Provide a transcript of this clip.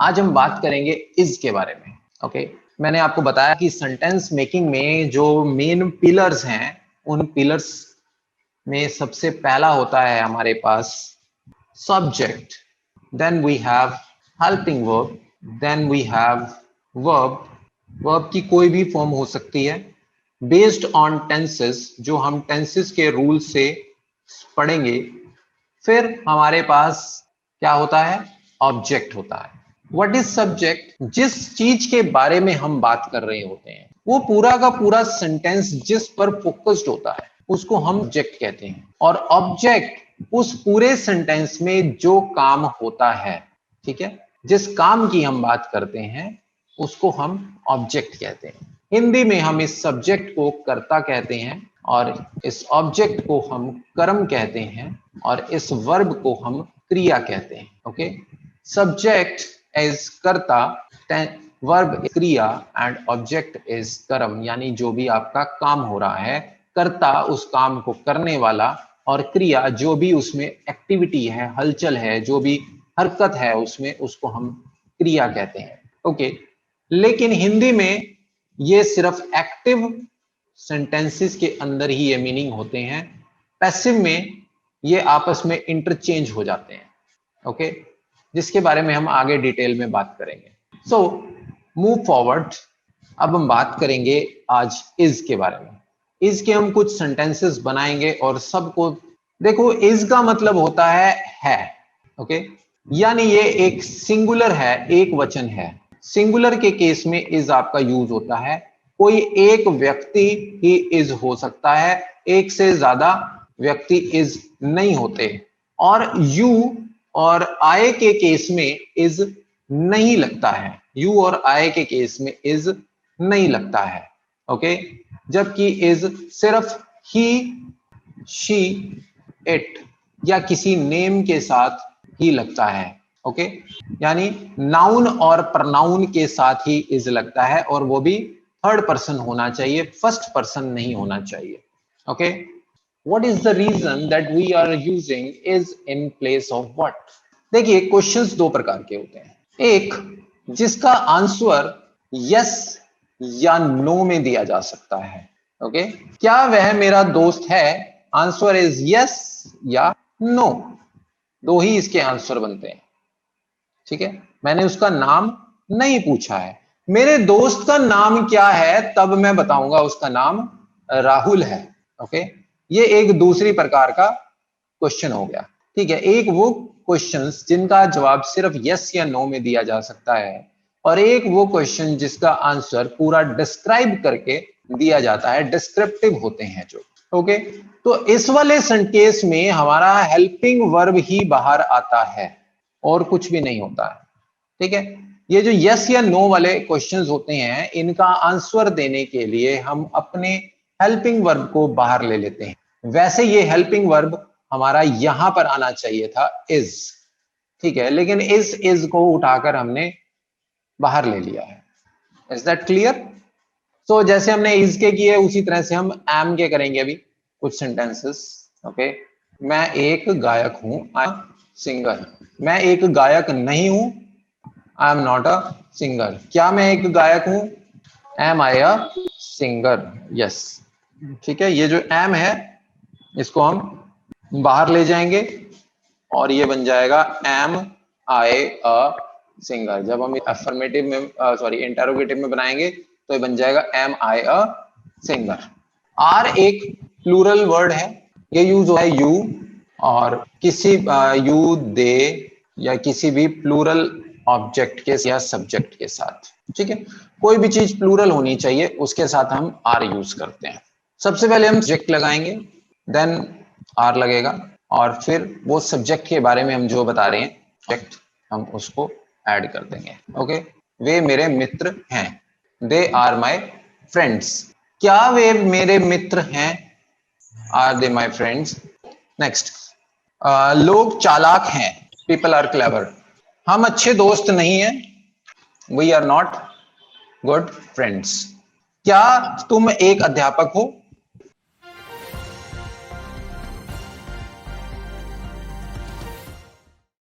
आज हम बात करेंगे इज के बारे में। ओके, मैंने आपको बताया कि सेंटेंस मेकिंग में जो मेन पिलर्स हैं, उन पिलर्स में सबसे पहला होता है हमारे पास subject, then we have helping verb, then we have verb. Verb की कोई भी फॉर्म हो सकती है बेस्ड ऑन टेंसेस, जो हम टेंसेस के रूल से पढ़ेंगे। फिर हमारे पास क्या होता है, ऑब्जेक्ट होता है। What is subject? जिस चीज के बारे में हम बात कर रहे होते हैं, वो पूरा का पूरा सेंटेंस जिस पर फोकस्ड होता है उसको हम ऑब्जेक्ट कहते हैं। और ऑब्जेक्ट उस पूरे सेंटेंस में जो काम होता है, ठीक है, जिस काम की हम बात करते हैं उसको हम ऑब्जेक्ट कहते हैं। हिंदी में हम इस सब्जेक्ट को कर्ता कहते हैं और इस ऑब्जेक्ट को हम कर्म कहते हैं और इस वर्ब को हम क्रिया कहते हैं। ओके, सब्जेक्ट इज कर्ता, वर्ब क्रिया एंड ऑब्जेक्ट इज कर्म, यानी जो भी आपका काम हो रहा है, कर्ता उस काम को करने वाला और क्रिया जो भी उसमें एक्टिविटी है, हलचल है, जो भी हरकत है उसमें, उसको हम क्रिया कहते हैं। ओके, लेकिन हिंदी में ये सिर्फ एक्टिव सेंटेंसेस के अंदर ही ये मीनिंग होते हैं, पैसिव में ये आपस में इंटरचेंज हो जाते हैं। ओके, जिसके बारे में हम आगे डिटेल में बात करेंगे। सो मूव फॉरवर्ड, अब हम बात करेंगे आज इज के बारे में। इज के हम कुछ सेंटेंसेस बनाएंगे और सबको देखो, इज का मतलब होता है। ओके, यानी ये एक सिंगुलर है, एक वचन है। सिंगुलर के केस में इज आपका यूज होता है। कोई एक व्यक्ति ही इज हो सकता है, एक से ज्यादा व्यक्ति इज नहीं होते। और यू और आई के केस में इज नहीं लगता है, यू और आई के केस में इज नहीं लगता है। ओके, जबकि इज सिर्फ ही, शी, इट या किसी नेम के साथ ही लगता है। ओके, यानी नाउन और प्रनाउन के साथ ही इज लगता है और वो भी थर्ड पर्सन होना चाहिए, फर्स्ट पर्सन नहीं होना चाहिए। Okay, what is the reason that we are using is in place of what? देखिए, क्वेश्चंस दो प्रकार के होते हैं। एक जिसका आंसर यस या नो में दिया जा सकता है। ओके, क्या वह मेरा दोस्त है? आंसर इज यस या नो, दो ही इसके आंसर बनते हैं। ठीक है, मैंने उसका नाम नहीं पूछा है। मेरे दोस्त का नाम क्या है, तब मैं बताऊंगा उसका नाम राहुल है। ओके, ये एक दूसरी प्रकार का क्वेश्चन हो गया। ठीक है, एक वो क्वेश्चंस जिनका जवाब सिर्फ यस या नो में दिया जा सकता है और एक वो क्वेश्चन जिसका आंसर पूरा डिस्क्राइब करके दिया जाता है, डिस्क्रिप्टिव होते हैं जो। ओके, तो इस वाले केस में हमारा हेल्पिंग वर्ब ही बाहर आता है और कुछ भी नहीं होता है। ठीक है, ये जो यस या नो वाले क्वेश्चंस होते हैं, इनका आंसर देने के लिए हम अपने हेल्पिंग वर्ब को बाहर ले लेते हैं। वैसे ये हेल्पिंग वर्ब हमारा यहां पर आना चाहिए था, इज। ठीक है, लेकिन इज को उठाकर हमने बाहर ले लिया है। Is that clear? तो जैसे हमने इज के किए उसी तरह से हम एम के करेंगे अभी कुछ सेंटेंसेस। ओके, मैं एक गायक हूं, आई एम सिंगर। मैं एक गायक नहीं हूं, I am not a singer. क्या मैं एक गायक हूं? Am I a singer? Yes. ठीक है, ये जो एम है इसको हम बाहर ले जाएंगे और ये बन जाएगा एम आई अ सिंगर। जब हम अफर्मेटिव में सॉरी इंटरोगेटिव में बनाएंगे तो ये बन जाएगा am I a singer. Are एक प्लूरल वर्ड है, ये यूज होता है यू और किसी यू, दे या किसी भी प्लूरल ऑब्जेक्ट के या सब्जेक्ट के साथ। ठीक है, कोई भी चीज प्लूरल होनी चाहिए उसके साथ हम आर यूज करते हैं। सबसे पहले हम सब्जेक्ट लगाएंगे, देन आर लगेगा और फिर वो सब्जेक्ट के बारे में हम जो बता रहे हैं सब्जेक्ट हम उसको ऐड कर देंगे। ओके, वे मेरे मित्र हैं, दे आर माई फ्रेंड्स। क्या वे मेरे मित्र हैं? Are they my friends? Next, लोग चालाक हैं, पीपल आर क्लेवर। हम अच्छे दोस्त नहीं हैं, we are not good friends. क्या तुम एक अध्यापक हो?